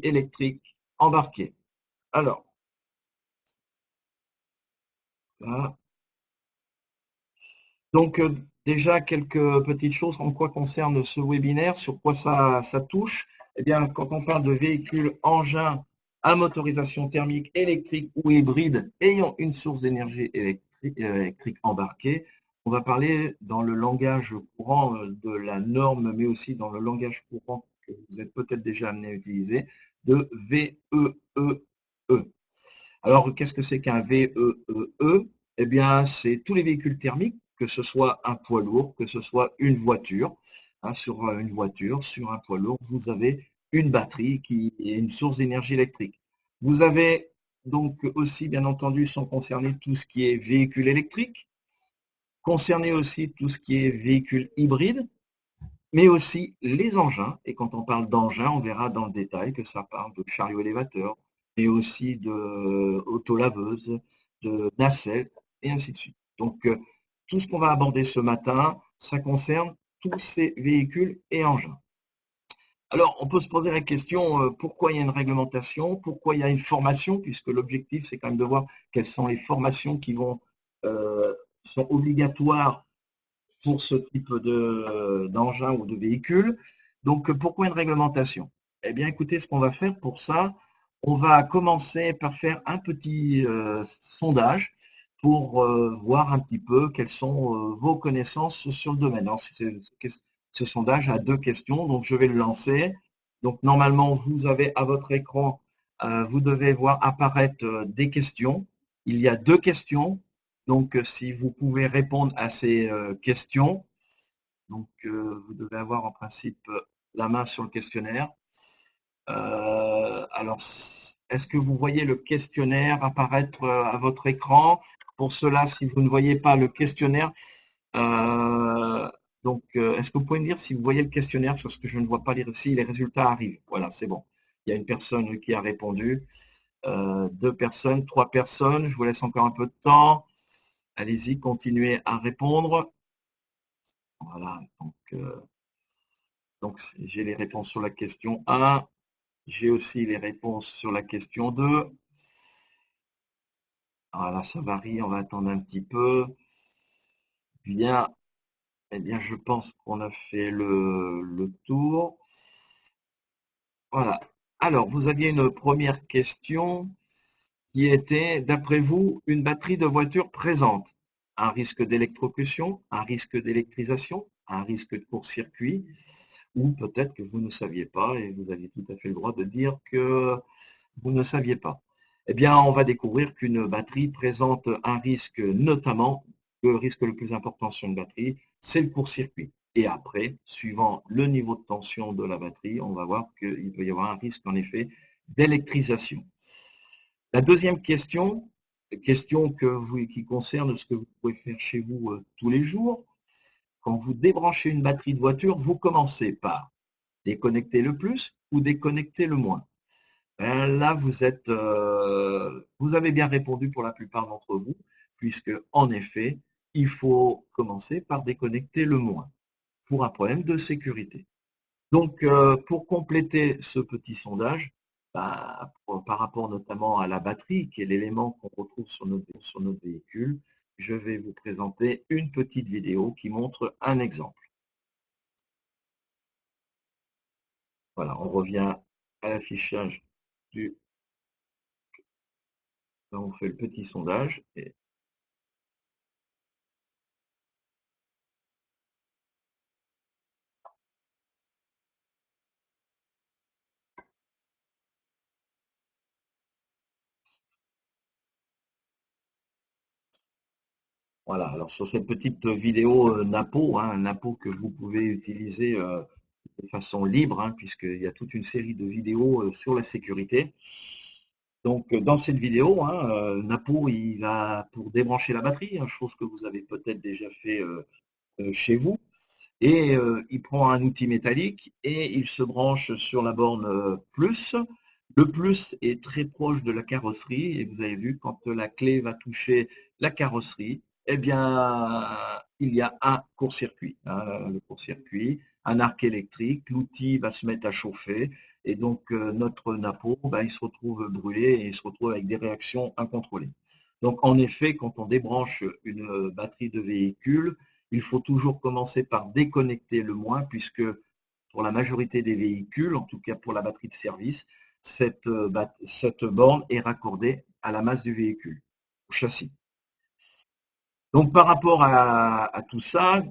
électrique embarqué. Alors, là. Donc, déjà, quelques petites choses en quoi concerne ce webinaire, sur quoi ça touche. Eh bien, quand on parle de véhicules, engins à motorisation thermique, électrique ou hybride ayant une source d'énergie électrique embarquée, on va parler dans le langage courant de la norme, mais aussi dans le langage courant que vous êtes peut-être déjà amené à utiliser, de VEEE. Alors, qu'est-ce que c'est qu'un VEEE? Eh bien, c'est tous les véhicules thermiques, que ce soit un poids lourd, que ce soit une voiture. Sur une voiture, sur un poids lourd, vous avez une batterie qui est une source d'énergie électrique. Vous avez donc aussi, bien entendu, sont concernés tout ce qui est véhicule électrique, concerné aussi tout ce qui est véhicule hybride, mais aussi les engins. Et quand on parle d'engins, on verra dans le détail que ça parle de chariot élévateur, mais aussi de auto-laveuse, de nacelle, et ainsi de suite. Donc, tout ce qu'on va aborder ce matin, ça concerne tous ces véhicules et engins. Alors, on peut se poser la question, pourquoi il y a une réglementation, pourquoi il y a une formation, puisque l'objectif, c'est quand même de voir quelles sont les formations qui sont obligatoires pour ce type d'engin ou de véhicule. Donc, pourquoi une réglementation? Eh bien, écoutez, ce qu'on va faire pour ça, on va commencer par faire un petit sondage pour voir un petit peu quelles sont vos connaissances sur le domaine. Alors, ce sondage a deux questions, donc je vais le lancer. Donc, normalement, vous avez à votre écran, vous devez voir apparaître des questions. Il y a deux questions. Donc, si vous pouvez répondre à ces questions, donc vous devez avoir en principe la main sur le questionnaire. Alors, est-ce que vous voyez le questionnaire apparaître à votre écran? Pour cela, si vous ne voyez pas le questionnaire, est-ce que vous pouvez me dire si vous voyez le questionnaire, parce que je ne vois pas si les résultats arrivent? Voilà, c'est bon. Il y a une personne qui a répondu, deux personnes, trois personnes. Je vous laisse encore un peu de temps. Allez-y, continuez à répondre. Voilà, donc j'ai les réponses sur la question 1. J'ai aussi les réponses sur la question 2. Voilà, ça varie, on va attendre un petit peu. Bien, eh bien, je pense qu'on a fait le tour. Voilà. Alors, vous aviez une première question qui était, d'après vous, une batterie de voiture présente un risque d'électrocution, un risque d'électrisation, un risque de court-circuit, ou peut-être que vous ne saviez pas et vous aviez tout à fait le droit de dire que vous ne saviez pas. Eh bien, on va découvrir qu'une batterie présente un risque, notamment, le risque le plus important sur une batterie, c'est le court-circuit. Et après, suivant le niveau de tension de la batterie, on va voir qu'il peut y avoir un risque, en effet, d'électrisation. La deuxième question, qui concerne ce que vous pouvez faire chez vous tous les jours, quand vous débranchez une batterie de voiture, vous commencez par déconnecter le plus ou déconnecter le moins. Là, vous avez bien répondu pour la plupart d'entre vous, puisque en effet, il faut commencer par déconnecter le moins pour un problème de sécurité. Donc, pour compléter ce petit sondage, par rapport notamment à la batterie, qui est l'élément qu'on retrouve sur notre véhicule, je vais vous présenter une petite vidéo qui montre un exemple. Voilà, on revient à l'affichage du. Là, on fait le petit sondage. Et voilà, alors sur cette petite vidéo Napo, Napo que vous pouvez utiliser de façon libre, puisqu'il y a toute une série de vidéos sur la sécurité. Donc, dans cette vidéo, Napo, il va pour débrancher la batterie, chose que vous avez peut-être déjà fait chez vous, et il prend un outil métallique et il se branche sur la borne plus. Le plus est très proche de la carrosserie et vous avez vu quand la clé va toucher la carrosserie, eh bien, il y a un court-circuit. Le court-circuit, un arc électrique, l'outil va se mettre à chauffer et donc notre napeau, ben, il se retrouve brûlé et il se retrouve avec des réactions incontrôlées. Donc en effet, quand on débranche une batterie de véhicule, il faut toujours commencer par déconnecter le moins puisque pour la majorité des véhicules, en tout cas pour la batterie de service, cette borne est raccordée à la masse du véhicule, au châssis. Donc par rapport à tout ça,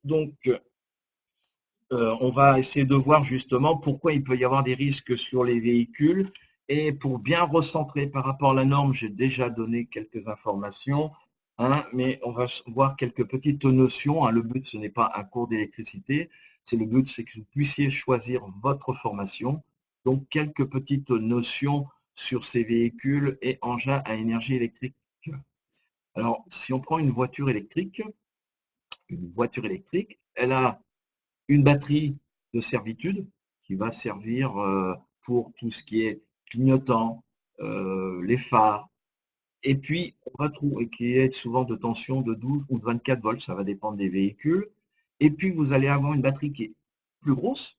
donc on va essayer de voir justement pourquoi il peut y avoir des risques sur les véhicules. Et pour bien recentrer par rapport à la norme, j'ai déjà donné quelques informations, hein, mais on va voir quelques petites notions, hein. Le but, ce n'est pas un cours d'électricité, c'est le but, c'est que vous puissiez choisir votre formation. Donc, quelques petites notions sur ces véhicules et engins à énergie électrique. Alors, si on prend une voiture électrique, elle a une batterie de servitude qui va servir pour tout ce qui est clignotant, les phares, et puis on va trouver qui est souvent de tension de 12 ou de 24 volts, ça va dépendre des véhicules. Et puis vous allez avoir une batterie qui est plus grosse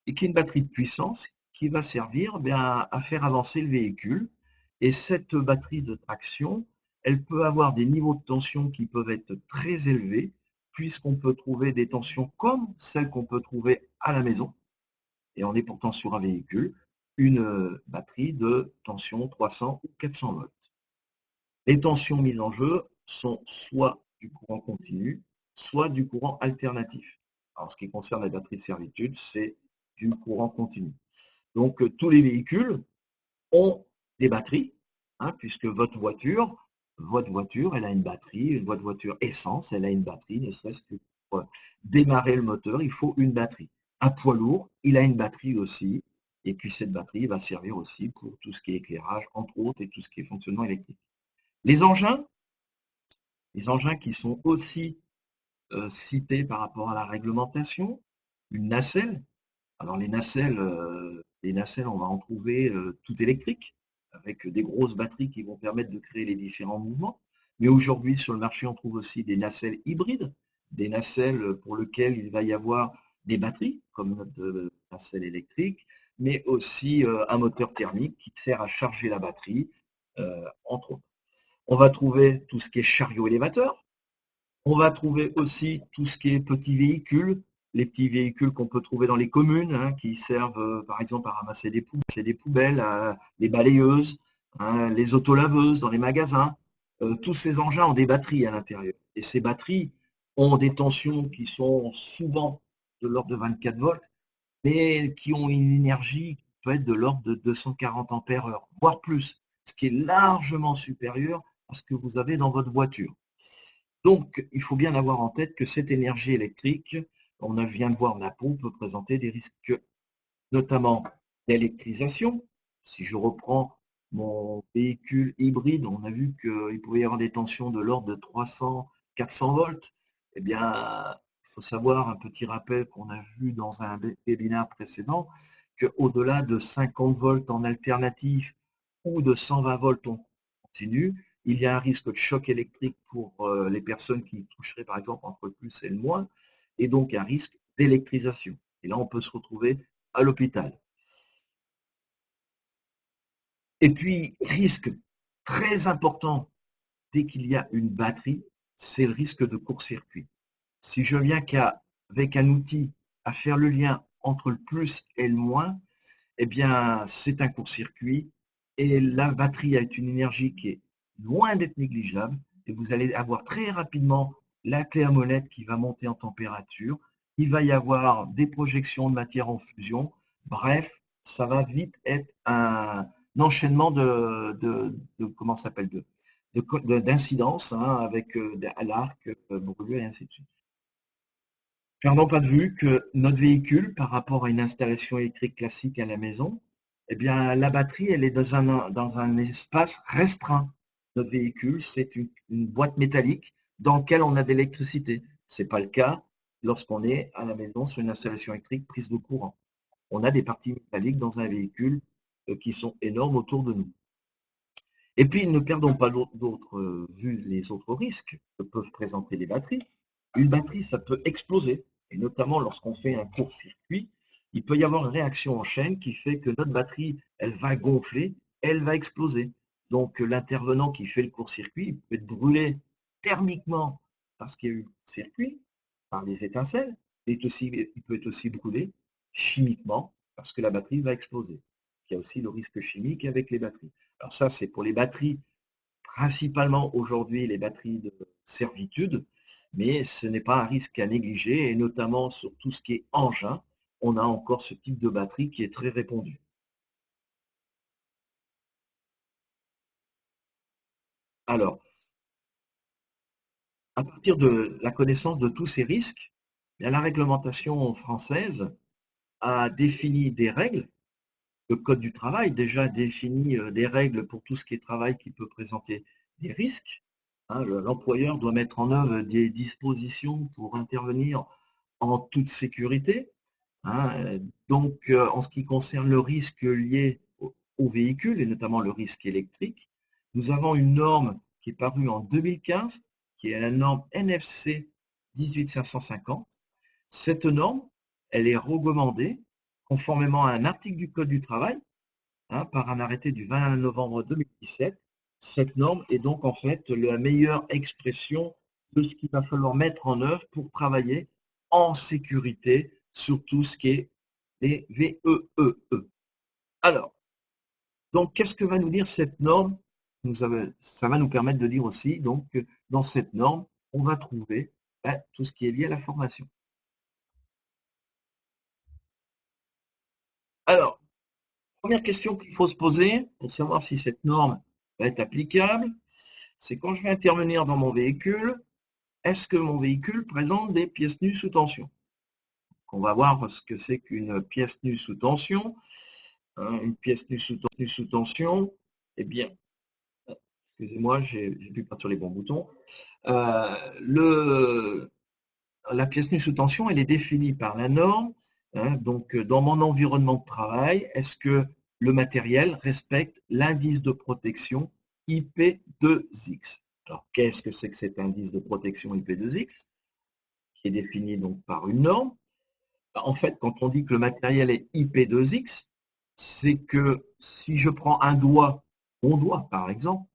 et qui est une batterie de puissance qui va servir bien, à faire avancer le véhicule. Et cette batterie de traction, elle peut avoir des niveaux de tension qui peuvent être très élevés, puisqu'on peut trouver des tensions comme celles qu'on peut trouver à la maison, et on est pourtant sur un véhicule, une batterie de tension 300 ou 400 volts. Les tensions mises en jeu sont soit du courant continu, soit du courant alternatif. En ce qui concerne la batterie de servitude, c'est du courant continu. Donc, tous les véhicules ont des batteries, hein, puisque votre voiture, elle a une batterie, votre voiture essence, elle a une batterie, ne serait-ce que pour démarrer le moteur, il faut une batterie. Un poids lourd, il a une batterie aussi, et puis cette batterie va servir aussi pour tout ce qui est éclairage, entre autres, et tout ce qui est fonctionnement électrique. Les engins, les engins qui sont aussi cités par rapport à la réglementation, une nacelle. Alors les nacelles, on va en trouver tout électriques, avec des grosses batteries qui vont permettre de créer les différents mouvements. Mais aujourd'hui, sur le marché, on trouve aussi des nacelles hybrides, des nacelles pour lesquelles il va y avoir des batteries, comme notre nacelle électrique, mais aussi un moteur thermique qui sert à charger la batterie, entre autres. On va trouver tout ce qui est chariot élévateur. On va trouver aussi tout ce qui est petits véhicules, les petits véhicules qu'on peut trouver dans les communes, hein, qui servent par exemple à ramasser des poubelles, les balayeuses, hein, les autolaveuses dans les magasins. Tous ces engins ont des batteries à l'intérieur. Et ces batteries ont des tensions qui sont souvent de l'ordre de 24 volts, mais qui ont une énergie qui peut être de l'ordre de 240 ampères heure, voire plus, ce qui est largement supérieur à ce que vous avez dans votre voiture. Donc, il faut bien avoir en tête que cette énergie électrique, on vient de voir Napo, peut présenter des risques notamment d'électrisation. Si je reprends mon véhicule hybride, on a vu qu'il pouvait y avoir des tensions de l'ordre de 300, 400 volts. Eh bien, il faut savoir, un petit rappel qu'on a vu dans un webinaire précédent, qu'au-delà de 50 volts en alternatif ou de 120 volts en continu, il y a un risque de choc électrique pour les personnes qui toucheraient par exemple entre le plus et le moins, et donc un risque d'électrisation. Et là, on peut se retrouver à l'hôpital. Et puis, risque très important dès qu'il y a une batterie, c'est le risque de court-circuit. Si je viens qu'avec un outil à faire le lien entre le plus et le moins, eh bien, c'est un court-circuit et la batterie a une énergie qui est loin d'être négligeable et vous allez avoir très rapidement la clé à molette qui va monter en température. Il va y avoir des projections de matière en fusion. Bref, ça va vite être un enchaînement comment ça s'appelle d'incidences, hein, avec à l'arc, brûlure et ainsi de suite. Perdons pas de vue que notre véhicule, par rapport à une installation électrique classique à la maison, eh bien, la batterie, elle est dans un espace restreint. Notre véhicule, c'est une boîte métallique dans laquelle on a de l'électricité. Ce n'est pas le cas lorsqu'on est à la maison sur une installation électrique prise de courant. On a des parties métalliques dans un véhicule qui sont énormes autour de nous. Et puis, ne perdons pas vu les autres risques que peuvent présenter les batteries. Une batterie, ça peut exploser. et notamment lorsqu'on fait un court-circuit, il peut y avoir une réaction en chaîne qui fait que notre batterie, elle va gonfler, elle va exploser. Donc l'intervenant qui fait le court-circuit, il peut être brûlé thermiquement parce qu'il y a eu circuit, par les étincelles, mais il peut être aussi brûlé chimiquement parce que la batterie va exploser. Il y a aussi le risque chimique avec les batteries. Alors ça, c'est pour les batteries, principalement aujourd'hui les batteries de servitude, mais ce n'est pas un risque à négliger, et notamment sur tout ce qui est engin, on a encore ce type de batterie qui est très répandu. Alors, à partir de la connaissance de tous ces risques, bien, la réglementation française a défini des règles. Le code du travail déjà définit des règles pour tout ce qui est travail qui peut présenter des risques. Hein, l'employeur doit mettre en œuvre des dispositions pour intervenir en toute sécurité. Hein. Donc, en ce qui concerne le risque lié au véhicule, et notamment le risque électrique, nous avons une norme qui est parue en 2015, qui est la norme NFC 18550. Cette norme, elle est recommandée conformément à un article du Code du travail, hein, par un arrêté du 20 novembre 2017. Cette norme est donc en fait la meilleure expression de ce qu'il va falloir mettre en œuvre pour travailler en sécurité sur tout ce qui est les VEEE. Alors, donc, qu'est-ce que va nous dire cette norme? Ça va nous permettre de dire aussi donc, que dans cette norme, on va trouver tout ce qui est lié à la formation. Alors, première question qu'il faut se poser pour savoir si cette norme va être applicable, c'est quand je vais intervenir dans mon véhicule, est-ce que mon véhicule présente des pièces nues sous tension? On va voir ce que c'est qu'une pièce nue sous tension. Hein, une pièce nue sous tension, eh bien, excusez-moi, j'ai dû pas sur les bons boutons. Euh, le, la pièce nue sous tension, elle est définie par la norme. Hein, donc, dans mon environnement de travail, est-ce que le matériel respecte l'indice de protection IP2X? Alors, qu'est-ce que c'est que cet indice de protection IP2X, qui est défini donc par une norme? En fait, quand on dit que le matériel est IP2X, c'est que si je prends un doigt, mon doigt par exemple,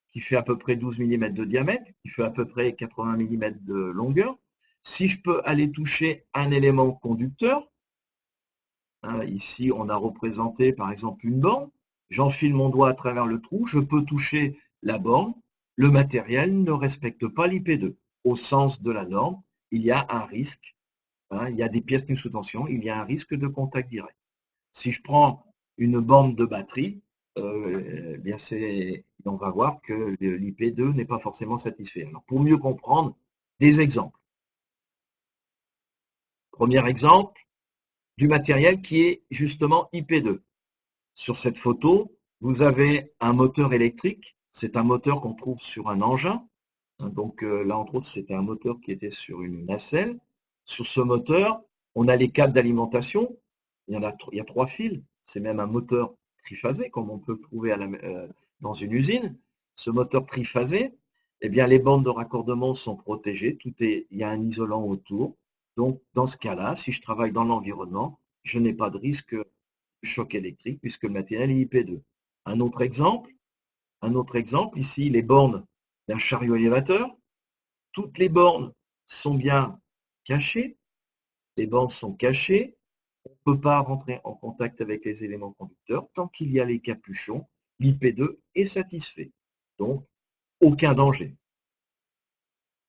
qui fait à peu près 12 mm de diamètre, qui fait à peu près 80 mm de longueur, si je peux aller toucher un élément conducteur, hein, ici on a représenté par exemple une borne, j'enfile mon doigt à travers le trou, je peux toucher la borne, le matériel ne respecte pas l'IP2. Au sens de la norme, il y a un risque, hein, il y a des pièces nues sous tension, il y a un risque de contact direct. Si je prends une borne de batterie, bien on va voir que l'IP2 n'est pas forcément satisfait. Alors, pour mieux comprendre, des exemples. Premier exemple, du matériel qui est justement IP2. Sur cette photo, vous avez un moteur électrique. C'est un moteur qu'on trouve sur un engin. Donc là, entre autres, c'était un moteur qui était sur une nacelle. Sur ce moteur, on a les câbles d'alimentation. Il y a trois fils. C'est même un moteur triphasé, comme on peut le trouver dans une usine. Ce moteur triphasé, eh bien, les bandes de raccordement sont protégées. Il y a un isolant autour. Donc, dans ce cas-là, si je travaille dans l'environnement, je n'ai pas de risque de choc électrique puisque le matériel est IP2. Un autre exemple, un autre exemple, ici, les bornes d'un chariot élévateur. Toutes les bornes sont bien cachées, les bornes sont cachées, on ne peut pas rentrer en contact avec les éléments conducteurs. Tant qu'il y a les capuchons, l'IP2 est satisfait. Donc, aucun danger.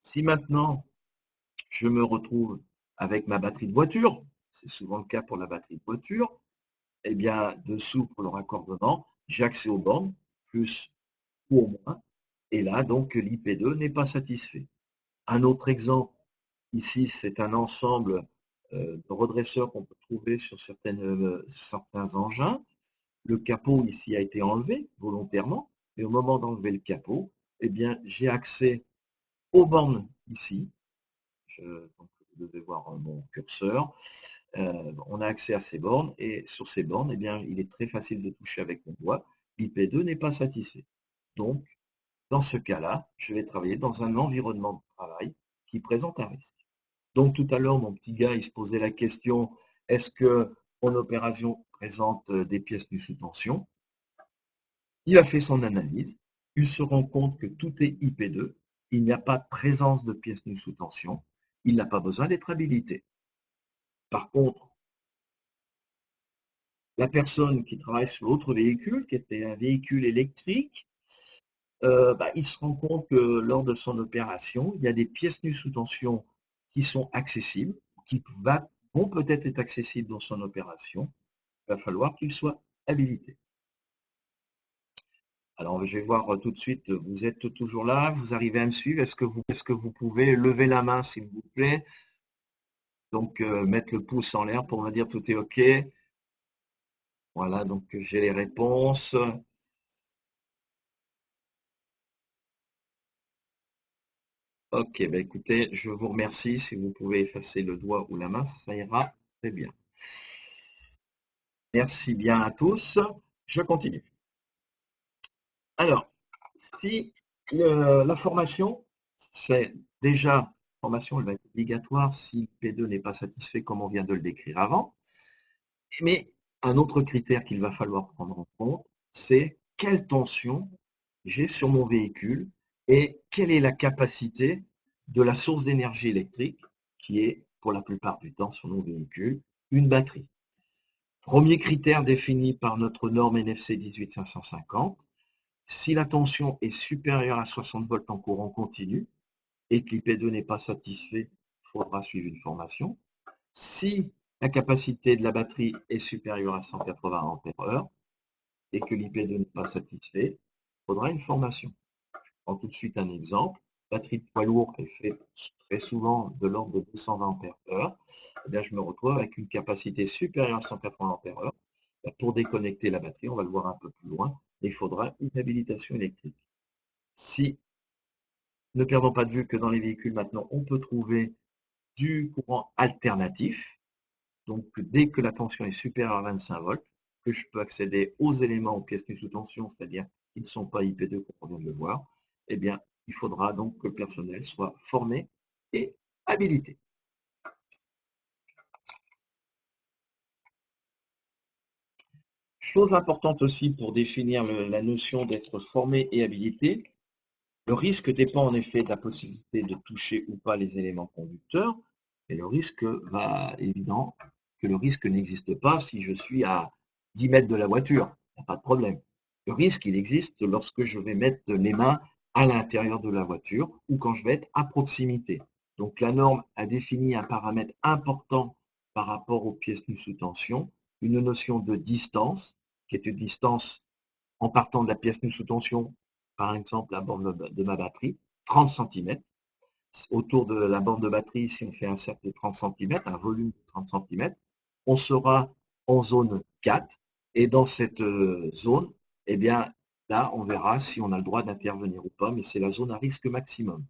Si maintenant je me retrouve avec ma batterie de voiture, c'est souvent le cas pour la batterie de voiture, eh bien, dessous pour le raccordement, j'ai accès aux bornes, plus ou au moins, et là, donc, l'IP2 n'est pas satisfait. Un autre exemple, ici, c'est un ensemble de redresseurs qu'on peut trouver sur certains engins. Le capot ici a été enlevé volontairement, et au moment d'enlever le capot, eh bien, j'ai accès aux bornes ici. Donc, vous devez voir mon curseur. On a accès à ces bornes, et sur ces bornes, eh bien, il est très facile de toucher avec mon doigt. L'IP2 n'est pas satisfait. Donc, dans ce cas-là, je vais travailler dans un environnement de travail qui présente un risque. Donc tout à l'heure, mon petit gars, il se posait la question, est-ce que mon opération présente des pièces nues sous tension? Il a fait son analyse, il se rend compte que tout est IP2, il n'y a pas de présence de pièces nues sous tension, il n'a pas besoin d'être habilité. Par contre, la personne qui travaille sur l'autre véhicule, qui était un véhicule électrique, il se rend compte que lors de son opération, il y a des pièces nues sous tension qui sont accessibles, vont peut-être être accessibles dans son opération. Il va falloir qu'il soit habilité. Alors, je vais voir tout de suite, vous êtes toujours là, vous arrivez à me suivre. Est-ce que vous pouvez lever la main, s'il vous plaît? Donc, mettre le pouce en l'air pour me dire tout est OK. Voilà, donc j'ai les réponses. OK, bah écoutez, je vous remercie. Si vous pouvez effacer le doigt ou la main, ça ira très bien. Merci bien à tous. Je continue. Alors, si la formation, c'est déjà, la formation, elle va être obligatoire si P2 n'est pas satisfait, comme on vient de le décrire avant. Mais un autre critère qu'il va falloir prendre en compte, c'est quelle tension j'ai sur mon véhicule et quelle est la capacité de la source d'énergie électrique qui est, pour la plupart du temps, sur nos véhicules, une batterie. Premier critère défini par notre norme NFC 18550, si la tension est supérieure à 60 volts en courant continu et que l'IP2 n'est pas satisfait, il faudra suivre une formation. Si la capacité de la batterie est supérieure à 180 ampères-heure et que l'IP2 n'est pas satisfait, il faudra une formation. Je prends tout de suite un exemple. Batterie de poids lourd, elle fait très souvent de l'ordre de 220 ampères-heure. Eh bien, je me retrouve avec une capacité supérieure à 180 ampères-heure. Pour déconnecter la batterie, on va le voir un peu plus loin, il faudra une habilitation électrique. Si, ne perdons pas de vue que dans les véhicules maintenant, on peut trouver du courant alternatif. Donc, dès que la tension est supérieure à 25 volts, que je peux accéder aux éléments, aux pièces nues sous tension, c'est-à-dire qui ne sont pas IP2 comme on vient de le voir, eh bien, il faudra donc que le personnel soit formé et habilité. Chose importante aussi pour définir la notion d'être formé et habilité, le risque dépend en effet de la possibilité de toucher ou pas les éléments conducteurs, et le risque va évident que le risque n'existe pas si je suis à 10 mètres de la voiture, il n'y a pas de problème. Le risque, il existe lorsque je vais mettre les mains à l'intérieur de la voiture ou quand je vais être à proximité. Donc la norme a défini un paramètre important par rapport aux pièces nues sous tension, une notion de distance, qui est une distance en partant de la pièce nue sous tension, par exemple la borne de ma batterie, 30 cm. Autour de la borne de batterie, si on fait un cercle de 30 cm, un volume de 30 cm, on sera en zone 4. Et dans cette zone, eh bien, là, on verra si on a le droit d'intervenir ou pas, mais c'est la zone à risque maximum.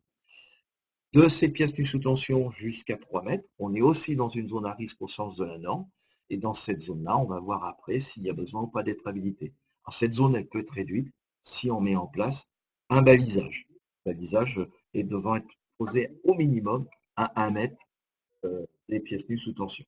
De ces pièces nues sous tension jusqu'à 3 mètres, on est aussi dans une zone à risque au sens de la norme. Et dans cette zone-là, on va voir après s'il y a besoin ou pas d'être habilité. Alors, cette zone, elle peut être réduite si on met en place un balisage. Le balisage est devant être posé au minimum à 1 mètre des pièces nues sous tension.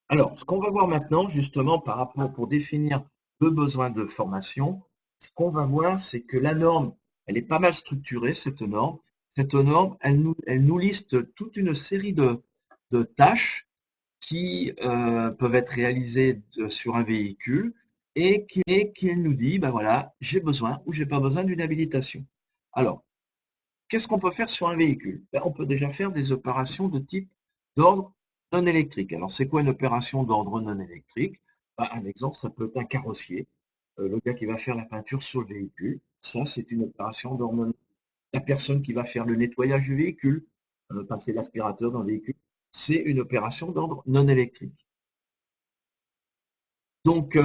Alors, ce qu'on va voir maintenant, justement, par rapport pour définir le besoin de formation, ce qu'on va voir, c'est que la norme, elle est pas mal structurée, cette norme. Cette norme, elle nous liste toute une série de tâches qui peuvent être réalisées sur un véhicule et qui nous dit, ben voilà, j'ai besoin ou j'ai pas besoin d'une habilitation. Alors, qu'est-ce qu'on peut faire sur un véhicule? Ben, on peut déjà faire des opérations de type d'ordre non électrique. Alors, c'est quoi une opération d'ordre non électrique? Ben, un exemple, ça peut être un carrossier. Le gars qui va faire la peinture sur le véhicule, ça, c'est une opération d'ordre non électrique. La personne qui va faire le nettoyage du véhicule, passer l'aspirateur dans le véhicule, c'est une opération d'ordre non électrique. Donc,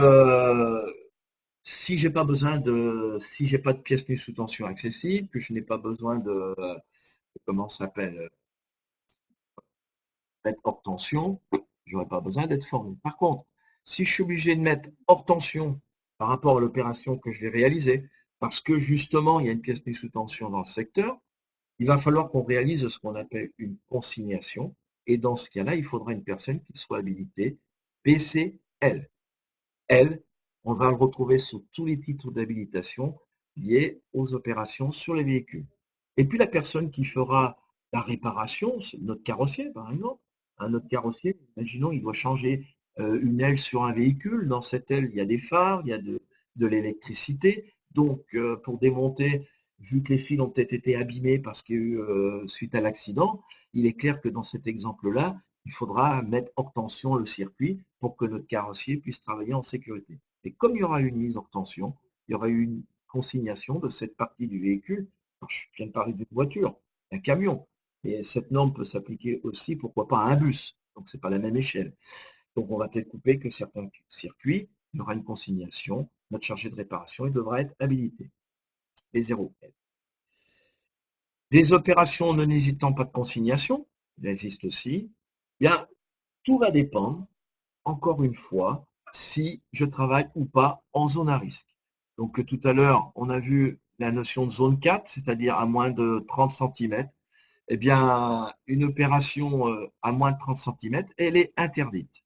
si j'ai pas de pièce nue sous tension accessible, que je n'ai pas besoin comment ça s'appelle, mettre hors tension, je n'aurais pas besoin d'être formé. Par contre, si je suis obligé de mettre hors tension par rapport à l'opération que je vais réaliser, parce que justement, il y a une pièce mise sous tension dans le secteur, il va falloir qu'on réalise ce qu'on appelle une consignation. Et dans ce cas-là, il faudra une personne qui soit habilitée BCL. L, on va le retrouver sous tous les titres d'habilitation liés aux opérations sur les véhicules. Et puis la personne qui fera la réparation, notre carrossier par exemple, notre carrossier, imaginons, il doit changer une aile sur un véhicule. Dans cette aile, il y a des phares, il y a de l'électricité. Donc, pour démonter, vu que les fils ont peut-être été abîmés parce qu'il y a eu, suite à l'accident, il est clair que dans cet exemple-là, il faudra mettre hors tension le circuit pour que notre carrossier puisse travailler en sécurité. Et comme il y aura une mise hors tension, il y aura une consignation de cette partie du véhicule. Alors, je viens de parler d'une voiture, un camion. Et cette norme peut s'appliquer aussi, pourquoi pas, à un bus. Donc, ce n'est pas la même échelle. Donc, on va peut-être couper que certains circuits, il y aura une consignation. Notre chargé de réparation, il devra être habilité. Les 0. Les opérations ne nécessitant pas de consignation, il existe aussi. Bien, tout va dépendre, encore une fois, si je travaille ou pas en zone à risque. Donc tout à l'heure, on a vu la notion de zone 4, c'est-à-dire à moins de 30 centimètres. Eh bien, une opération à moins de 30 centimètres, elle est interdite.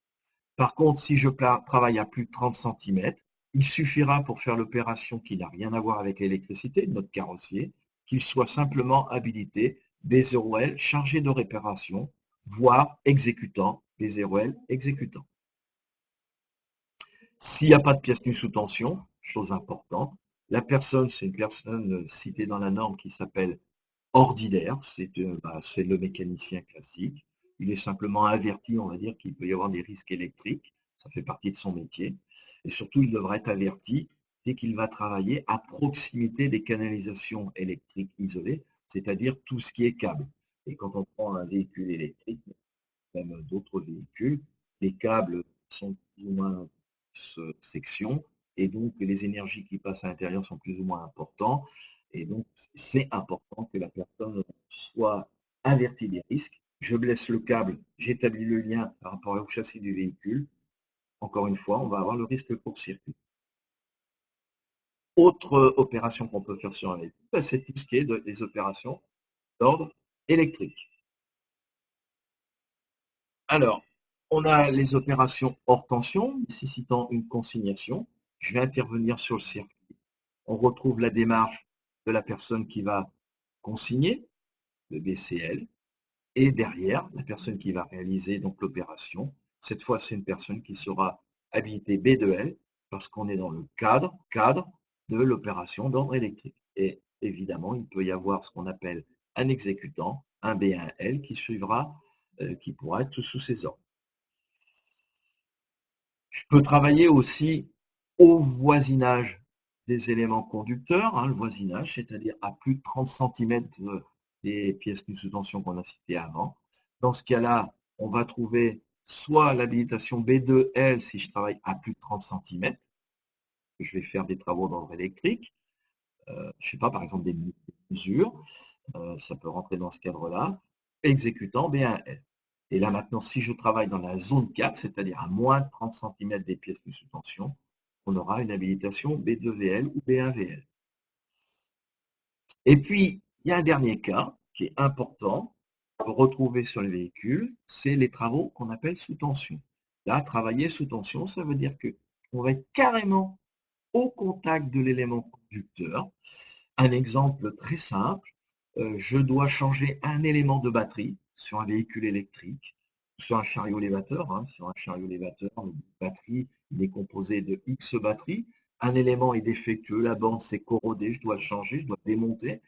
Par contre, si je travaille à plus de 30 centimètres, il suffira pour faire l'opération qui n'a rien à voir avec l'électricité de notre carrossier, qu'il soit simplement habilité B0L chargé de réparation, voire exécutant B0L exécutant. S'il n'y a pas de pièce nue sous tension, chose importante, la personne, c'est une personne citée dans la norme qui s'appelle ordinaire, c'est le mécanicien classique. Il est simplement averti, on va dire, qu'il peut y avoir des risques électriques, ça fait partie de son métier. Et surtout, il devra être averti dès qu'il va travailler à proximité des canalisations électriques isolées, c'est-à-dire tout ce qui est câble. Et quand on prend un véhicule électrique, même d'autres véhicules, les câbles sont plus ou moins section et donc les énergies qui passent à l'intérieur sont plus ou moins importantes. Et donc, c'est important que la personne soit avertie des risques. Je blesse le câble, j'établis le lien par rapport au châssis du véhicule. Encore une fois, on va avoir le risque court-circuit. Autre opération qu'on peut faire sur un véhicule, c'est tout ce qui est des opérations d'ordre électrique. Alors, on a les opérations hors tension nécessitant une consignation. Je vais intervenir sur le circuit. On retrouve la démarche de la personne qui va consigner, le BCL, et derrière, la personne qui va réaliser donc l'opération. Cette fois, c'est une personne qui sera habilitée B2L parce qu'on est dans le cadre de l'opération d'ordre électrique. Et évidemment, il peut y avoir ce qu'on appelle un exécutant, un B, un L, qui suivra, qui pourra être sous ses ordres. Je peux travailler aussi au voisinage des éléments conducteurs, le voisinage, c'est-à-dire à plus de 30 centimètres des pièces nues sous tension qu'on a citées avant. Dans ce cas-là, on va trouver soit l'habilitation B2L si je travaille à plus de 30 centimètres, que je vais faire des travaux d'ordre électrique, je ne sais pas, par exemple des mesures, ça peut rentrer dans ce cadre-là, exécutant B1L. Et là maintenant, si je travaille dans la zone 4, c'est-à-dire à moins de 30 centimètres des pièces sous tension, on aura une habilitation B2VL ou B1VL. Et puis, il y a un dernier cas qui est important à retrouver sur le véhicule, c'est les travaux qu'on appelle sous tension. Là, travailler sous tension, ça veut dire qu'on va être carrément au contact de l'élément conducteur. Un exemple très simple, je dois changer un élément de batterie sur un véhicule électrique, sur un chariot élévateur. Sur un chariot élévateur, une batterie, il est composé de X batteries. Un élément est défectueux, la bande s'est corrodée, je dois le changer, je dois le démonter.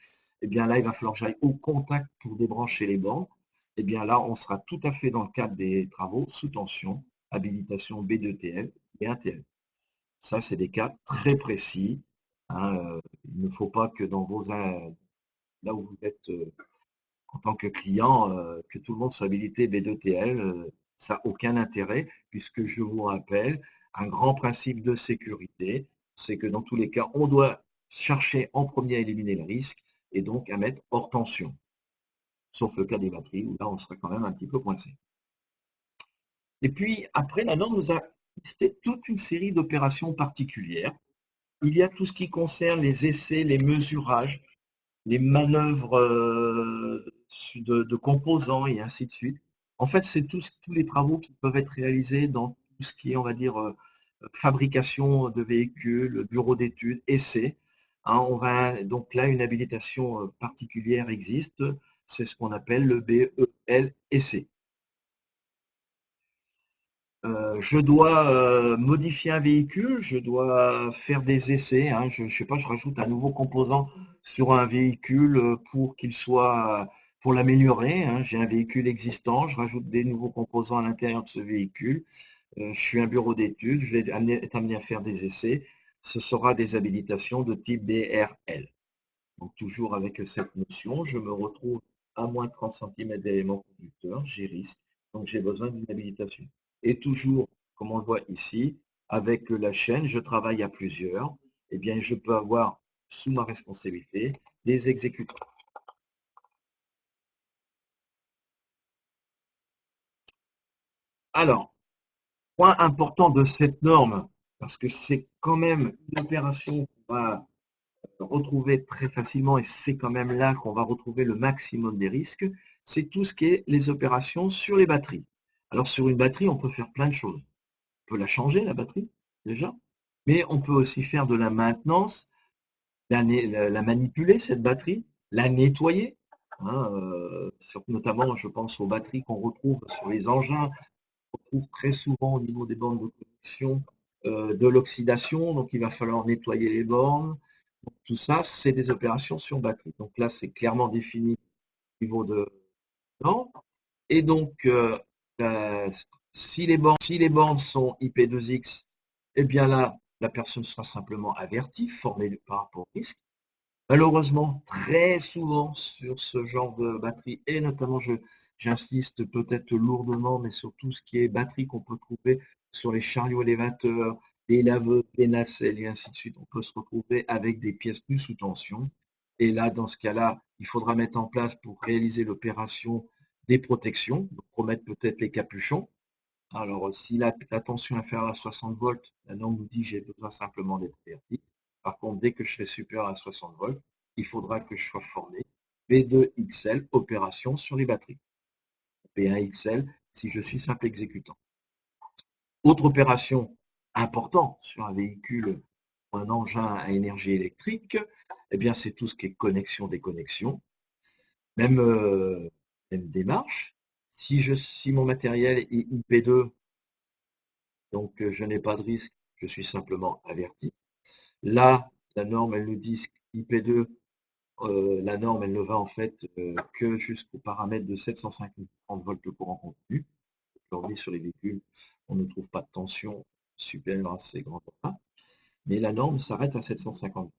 Et bien là, il va falloir que j'aille au contact pour débrancher les bandes. Et bien là, on sera tout à fait dans le cadre des travaux sous tension, habilitation B2TL et 1TL. Ça, c'est des cas très précis. Il ne faut pas que dans là où vous êtes en tant que client, que tout le monde soit habilité B2TL. Ça n'a aucun intérêt, puisque je vous rappelle, un grand principe de sécurité, c'est que dans tous les cas, on doit chercher en premier à éliminer le risque et donc à mettre hors tension. Sauf le cas des batteries, où là, on sera quand même un petit peu coincé. Et puis, après, la norme nous a listé toute une série d'opérations particulières. Il y a tout ce qui concerne les essais, les mesurages, les manœuvres de composants et ainsi de suite. En fait, c'est tous les travaux qui peuvent être réalisés dans tout ce qui est, on va dire, fabrication de véhicules, bureau d'études, essais. Hein, donc là, une habilitation particulière existe, c'est ce qu'on appelle le BEL essai. Je dois modifier un véhicule, je dois faire des essais, hein, je sais pas, je rajoute un nouveau composant sur un véhicule pour qu'il soit, pour l'améliorer, hein. J'ai un véhicule existant, je rajoute des nouveaux composants à l'intérieur de ce véhicule. Je suis un bureau d'études, je vais être amené à faire des essais. Ce sera des habilitations de type BRL. Donc toujours avec cette notion, je me retrouve à moins de 30 cm d'éléments conducteurs, j'ai risque, donc j'ai besoin d'une habilitation. Et toujours, comme on le voit ici, avec la chaîne, je travaille à plusieurs, eh bien je peux avoir sous ma responsabilité des exécutants. Alors, point important de cette norme, parce que c'est quand même une opération qu'on va retrouver très facilement, et c'est quand même là qu'on va retrouver le maximum des risques, c'est tout ce qui est les opérations sur les batteries. Alors sur une batterie, on peut faire plein de choses. On peut la changer, la batterie, déjà, mais on peut aussi faire de la maintenance, la manipuler, cette batterie, la nettoyer, hein, notamment, je pense aux batteries qu'on retrouve sur les engins, on retrouve très souvent au niveau des bornes de connexion de l'oxydation, donc il va falloir nettoyer les bornes. Donc, tout ça, c'est des opérations sur batterie. Donc là, c'est clairement défini au niveau de non. Et donc, euh, si les bornes sont IP2X, eh bien là, la personne sera simplement avertie, formée par rapport au risque. Malheureusement, très souvent sur ce genre de batterie, et notamment, j'insiste peut-être lourdement, mais sur tout ce qui est batterie qu'on peut trouver sur les chariots élévateurs, les laveuses, les nacelles et ainsi de suite, on peut se retrouver avec des pièces nues sous tension. Et là, dans ce cas-là, il faudra mettre en place pour réaliser l'opération des protections, donc remettre peut-être les capuchons. Alors, si la tension est inférieure à 60 volts, la norme nous dit que j'ai besoin simplement d'être averti. Par contre, dès que je serai supérieur à 60 volts, il faudra que je sois formé B2XL, opération sur les batteries. B1XL, si je suis simple exécutant. Autre opération importante sur un véhicule ou un engin à énergie électrique, eh bien, c'est tout ce qui est connexion, déconnexion, même, même démarche. Si mon matériel est IP2, donc je n'ai pas de risque, je suis simplement averti. Là, la norme, elle nous dit IP2, la norme, elle ne va en fait que jusqu'au paramètre de 750 volts de courant continu. Aujourd'hui, sur les véhicules, on ne trouve pas de tension supérieure à ces grands-là, mais la norme s'arrête à 750.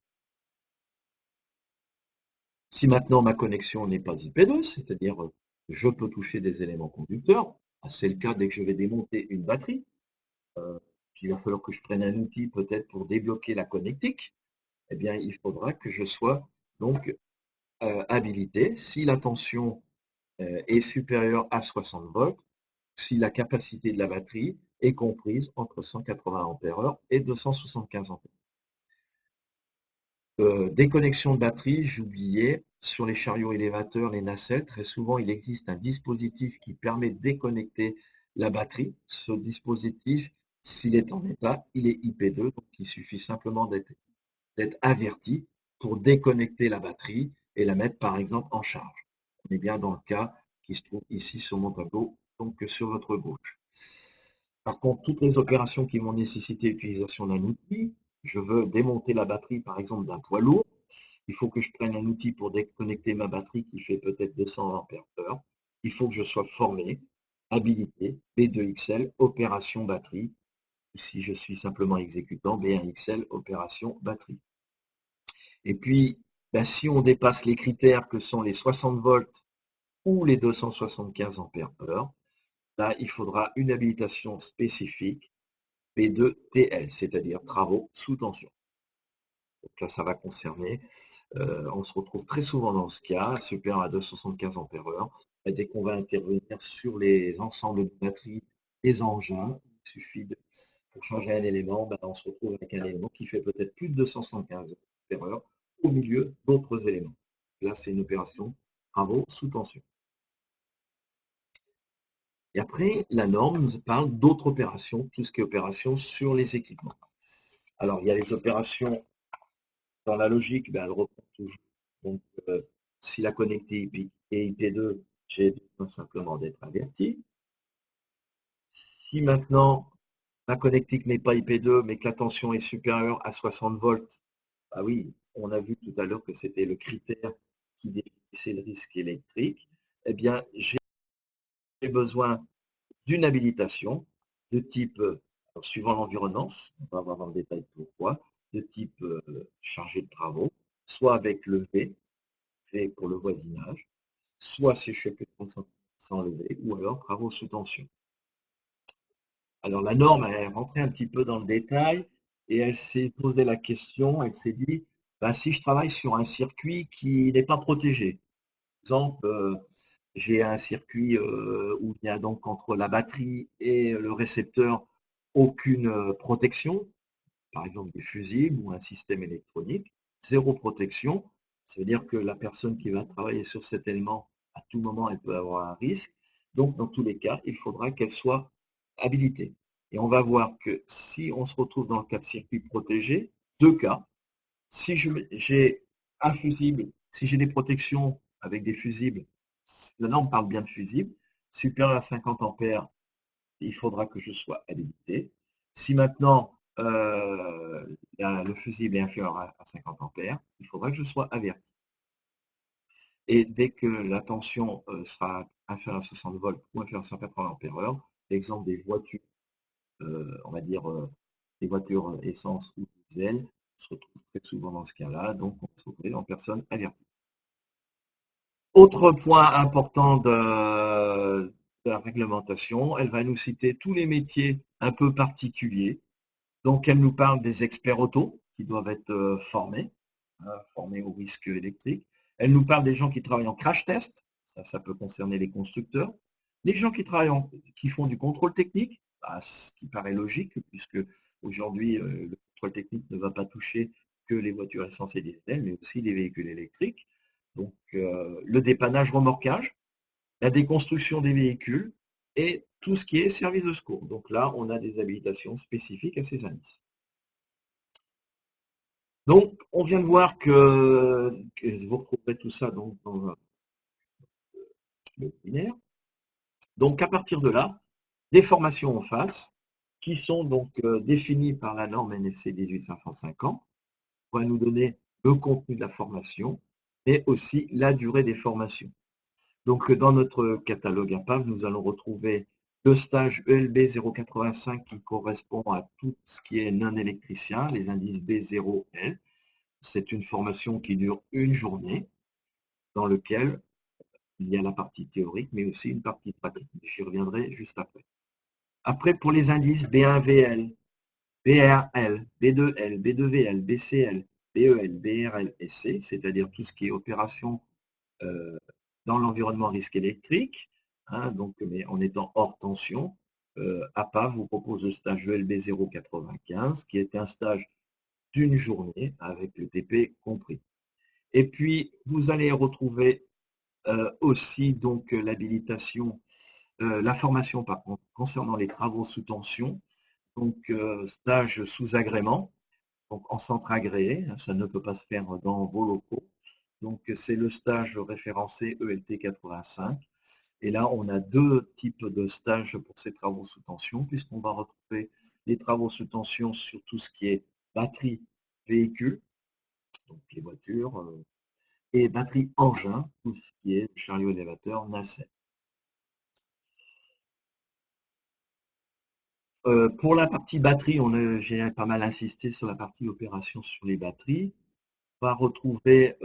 Si maintenant ma connexion n'est pas IP2, c'est-à-dire je peux toucher des éléments conducteurs, c'est le cas dès que je vais démonter une batterie, il va falloir que je prenne un outil peut-être pour débloquer la connectique, eh bien, il faudra que je sois donc habilité si la tension est supérieure à 60 volts, si la capacité de la batterie est comprise entre 180 ampères-heure et 275 ampères. Déconnexion de batterie, j'oubliais, sur les chariots élévateurs, les nacelles, très souvent il existe un dispositif qui permet de déconnecter la batterie. Ce dispositif, s'il est en état, il est IP2, donc il suffit simplement d'être averti pour déconnecter la batterie et la mettre par exemple en charge. On est bien dans le cas qui se trouve ici sur mon tableau, donc sur votre gauche. Par contre, toutes les opérations qui vont nécessiter l'utilisation d'un outil, je veux démonter la batterie par exemple d'un poids lourd, il faut que je prenne un outil pour déconnecter ma batterie qui fait peut-être 200 ampères-heure. Il faut que je sois formé, habilité, B2XL, opération batterie. Si je suis simplement exécutant, B1XL, opération batterie. Et puis, ben, si on dépasse les critères que sont les 60 volts ou les 275 ampères-heure, là, il faudra une habilitation spécifique P2TL, c'est-à-dire travaux sous tension. Donc là, ça va concerner, on se retrouve très souvent dans ce cas, supérieur à 275 ampères-heure. Et dès qu'on va intervenir sur les ensembles de batteries des engins, il suffit pour changer un élément, ben, on se retrouve avec un élément qui fait peut-être plus de 275 ampères-heure au milieu d'autres éléments. Là, c'est une opération travaux sous tension. Et après, la norme nous parle d'autres opérations, tout ce qui est opérations sur les équipements. Alors, il y a les opérations dans la logique, ben, elle reprend toujours. Donc, si la connectique est IP2, j'ai besoin simplement d'être averti. Si maintenant la connectique n'est pas IP2, mais que la tension est supérieure à 60 volts, bah oui, on a vu tout à l'heure que c'était le critère qui définissait le risque électrique. Eh bien, j'ai besoin d'une habilitation de type, suivant l'environnement, on va voir dans le détail pourquoi, de type chargé de travaux, soit avec le V pour le voisinage, soit si je fais plus de 30 sans le V, ou alors travaux sous tension. Alors la norme, elle est rentrée un petit peu dans le détail et elle s'est posé la question, elle s'est dit, ben, si je travaille sur un circuit qui n'est pas protégé, par exemple, j'ai un circuit où il y a donc entre la batterie et le récepteur aucune protection, par exemple des fusibles ou un système électronique, zéro protection. Ça veut dire que la personne qui va travailler sur cet élément, à tout moment, elle peut avoir un risque. Donc, dans tous les cas, il faudra qu'elle soit habilitée. Et on va voir que si on se retrouve dans le cas de circuit protégé, deux cas. Si j'ai un fusible, si j'ai des protections avec des fusibles, la norme parle bien de fusibles, supérieur à 50 ampères, il faudra que je sois habilité. Si maintenant le fusible est inférieur à 50 ampères, il faudra que je sois averti. Et dès que la tension sera inférieure à 60 volts ou inférieure à 180 ampères-heure, l'exemple des voitures, on va dire des voitures essence ou diesel, on se retrouve très souvent dans ce cas-là, donc on se retrouve en personne avertie. Autre point important de la réglementation, elle va nous citer tous les métiers un peu particuliers. Donc, elle nous parle des experts auto qui doivent être formés, formés au risque électrique. Elle nous parle des gens qui travaillent en crash test, ça peut concerner les constructeurs. Les gens qui qui font du contrôle technique, bah, ce qui paraît logique, puisque aujourd'hui, le contrôle technique ne va pas toucher que les voitures essence et diesel, mais aussi les véhicules électriques. Donc, le dépannage remorquage, la déconstruction des véhicules et tout ce qui est service de secours. Donc là, on a des habilitations spécifiques à ces indices. Donc, on vient de voir que vous retrouverez tout ça donc, dans le webinaire. Donc, à partir de là, des formations en face qui sont donc définies par la norme NFC 18550 va nous donner le contenu de la formation et aussi la durée des formations. Donc, dans notre catalogue APAV, nous allons retrouver le stage ELB 085 qui correspond à tout ce qui est non-électricien, les indices B0L. C'est une formation qui dure une journée, dans laquelle il y a la partie théorique, mais aussi une partie pratique. J'y reviendrai juste après. Après, pour les indices B1VL, BRL, B2L, B2VL, BCL, BEL, BRL et C, c'est-à-dire tout ce qui est opération dans l'environnement risque électrique, hein, donc, mais en étant hors tension, APA vous propose le stage ELB 095, qui est un stage d'une journée avec le TP compris. Et puis, vous allez retrouver aussi donc l'habilitation, la formation par contre concernant les travaux sous tension, donc stage sous agrément, donc en centre agréé, ça ne peut pas se faire dans vos locaux. Donc c'est le stage référencé ELT 85. Et là, on a deux types de stages pour ces travaux sous tension, puisqu'on va retrouver les travaux sous tension sur tout ce qui est batterie véhicule, donc les voitures, et batterie engin, tout ce qui est chariot élévateur, nacelle. Pour la partie batterie, j'ai pas mal insisté sur la partie opération sur les batteries. On va retrouver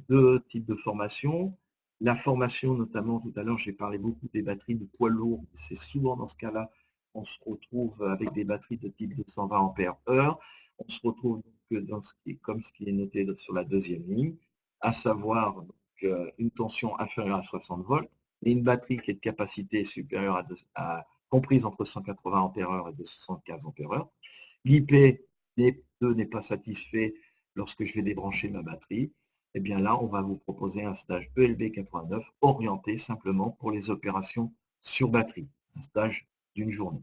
deux types de formations. La formation, notamment tout à l'heure, j'ai parlé beaucoup des batteries de poids lourd. C'est souvent dans ce cas-là qu'on se retrouve avec des batteries de type 220 ampères-heure. On se retrouve donc dans comme ce qui est noté sur la deuxième ligne, à savoir donc, une tension inférieure à 60 volts et une batterie qui est de capacité supérieure comprise entre 180 ampères-heure et 275 ampères-heure. L'IP n'est pas satisfait lorsque je vais débrancher ma batterie. eh bien là, on va vous proposer un stage ELB 89 orienté simplement pour les opérations sur batterie, un stage d'une journée.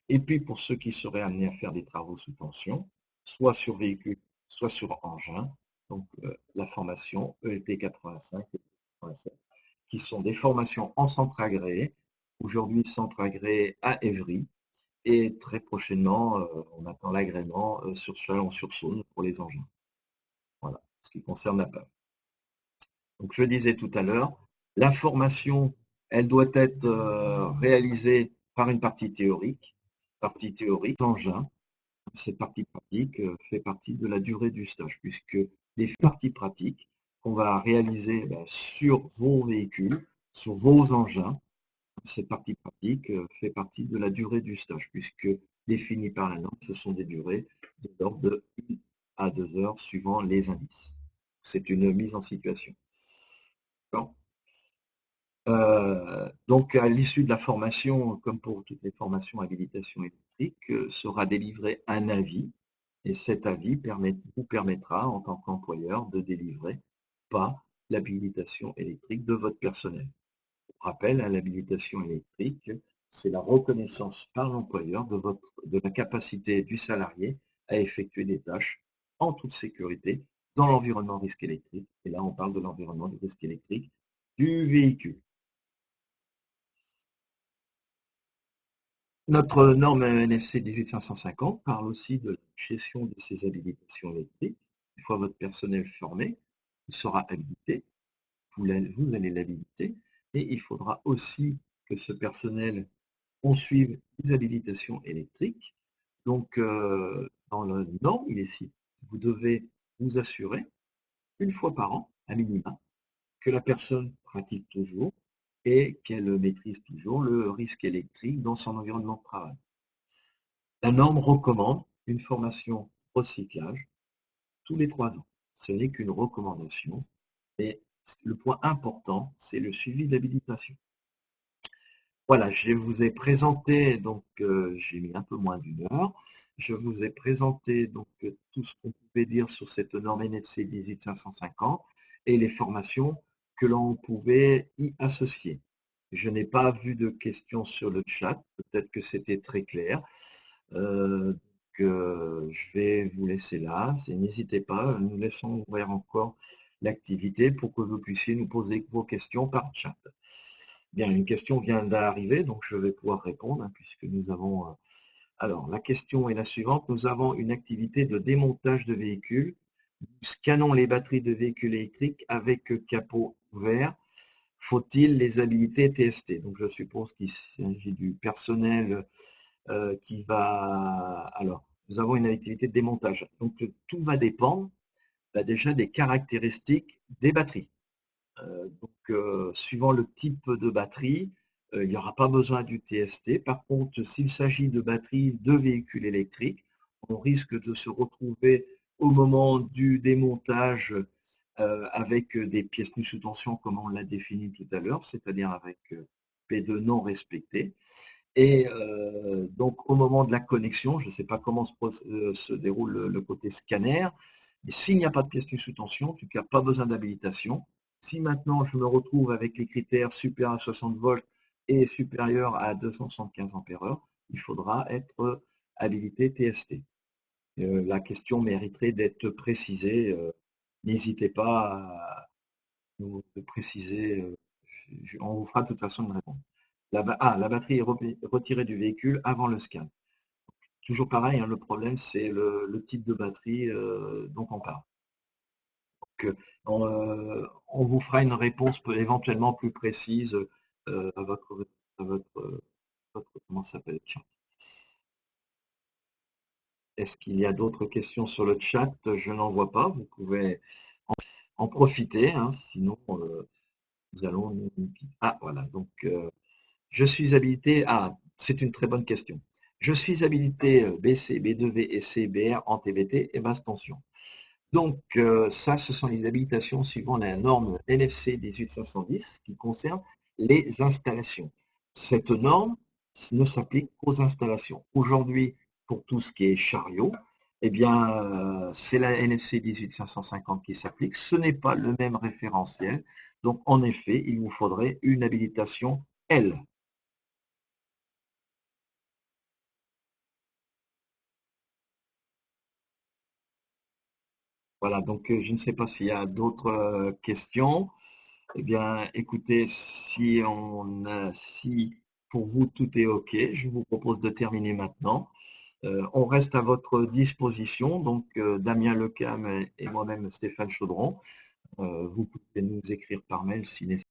Et puis pour ceux qui seraient amenés à faire des travaux sous tension, soit sur véhicule, soit sur engin, donc la formation ELT 85 et 87, qui sont des formations en centre agréé, aujourd'hui centre agréé à Évry, et très prochainement, on attend l'agrément sur Chalon-sur-Saône pour les engins. Voilà, ce qui concerne la PAV. Donc je disais tout à l'heure, la formation, elle doit être réalisée par une partie théorique d'engin. Cette partie pratique fait partie de la durée du stage, puisque les parties pratiques qu'on va réaliser sur vos véhicules, sur vos engins, cette partie pratique fait partie de la durée du stage, puisque définies par la norme, ce sont des durées de l'ordre de 1 à 2 heures suivant les indices. C'est une mise en situation. Bon. Donc, à l'issue de la formation, comme pour toutes les formations habilitation électrique, sera délivré un avis, et cet avis vous permettra, en tant qu'employeur, de délivrer pas l'habilitation électrique de votre personnel. Pour rappel, hein, l'habilitation électrique, c'est la reconnaissance par l'employeur de la capacité du salarié à effectuer des tâches en toute sécurité dans l'environnement risque électrique. Et là, on parle de l'environnement du risque électrique du véhicule. Notre norme NFC 18550 parle aussi de la gestion de ces habilitations électriques. Une fois votre personnel formé, il sera habilité, vous allez l'habiliter, et il faudra aussi que ce personnel suive les habilitations électriques. Donc, dans la norme, il est ici, vous devez vous assurer, une fois par an, à minima, que la personne pratique toujours et qu'elle maîtrise toujours le risque électrique dans son environnement de travail. La norme recommande une formation recyclage tous les 3 ans. Ce n'est qu'une recommandation, mais le point important, c'est le suivi d'habilitation. Voilà, je vous ai présenté, donc j'ai mis un peu moins d'1 heure, je vous ai présenté donc tout ce qu'on pouvait dire sur cette norme NFC 18550 et les formations que l'on pouvait y associer. Je n'ai pas vu de questions sur le chat, peut-être que c'était très clair. Je vais vous laisser là. N'hésitez pas, nous laissons ouvrir encore l'activité pour que vous puissiez nous poser vos questions par chat. Bien, une question vient d'arriver, donc je vais pouvoir répondre, hein, puisque nous avons. Alors, la question est la suivante. Nous avons une activité de démontage de véhicules. Nous scannons les batteries de véhicules électriques avec capot ouvert. Faut-il les habiliter TST? Donc, je suppose qu'il s'agit du personnel qui va. Alors, nous avons une activité de démontage. Donc, tout va dépendre déjà des caractéristiques des batteries. Suivant le type de batterie, il n'y aura pas besoin du TST. Par contre, s'il s'agit de batteries de véhicules électriques, on risque de se retrouver au moment du démontage avec des pièces nues sous tension, comme on l'a défini tout à l'heure, c'est-à-dire avec P2 non respecté. Et donc, au moment de la connexion, je ne sais pas comment se déroule le côté scanner, mais s'il n'y a pas de pièce nue sous tension, en tout cas pas besoin d'habilitation. Si maintenant je me retrouve avec les critères supérieurs à 60 volts et supérieurs à 275 ampères-heure, il faudra être habilité TST. La question mériterait d'être précisée. N'hésitez pas à nous préciser. On vous fera de toute façon une réponse. La batterie est retirée du véhicule avant le scan. Toujours pareil, hein, le problème, c'est le type de batterie dont on parle. Donc, on vous fera une réponse éventuellement plus précise à votre comment ça s'appelle, chat. Est-ce qu'il y a d'autres questions sur le chat? Je n'en vois pas. Vous pouvez en profiter, hein, sinon nous allons. Ah, voilà. Donc, je suis habilité. Ah, c'est une très bonne question. Je suis habilité BC, B2V et CBR en TVT et basse tension. Donc, ça, ce sont les habilitations suivant la norme NFC 18510 qui concerne les installations. Cette norme ne s'applique qu'aux installations. Aujourd'hui, pour tout ce qui est chariot, eh bien, c'est la NFC 18550 qui s'applique. Ce n'est pas le même référentiel. Donc, en effet, il vous faudrait une habilitation L. Voilà, donc je ne sais pas s'il y a d'autres questions. Eh bien, écoutez, si pour vous tout est OK, je vous propose de terminer maintenant. On reste à votre disposition, donc Damien Lecam et moi-même Stéphane Chaudron. Vous pouvez nous écrire par mail si nécessaire.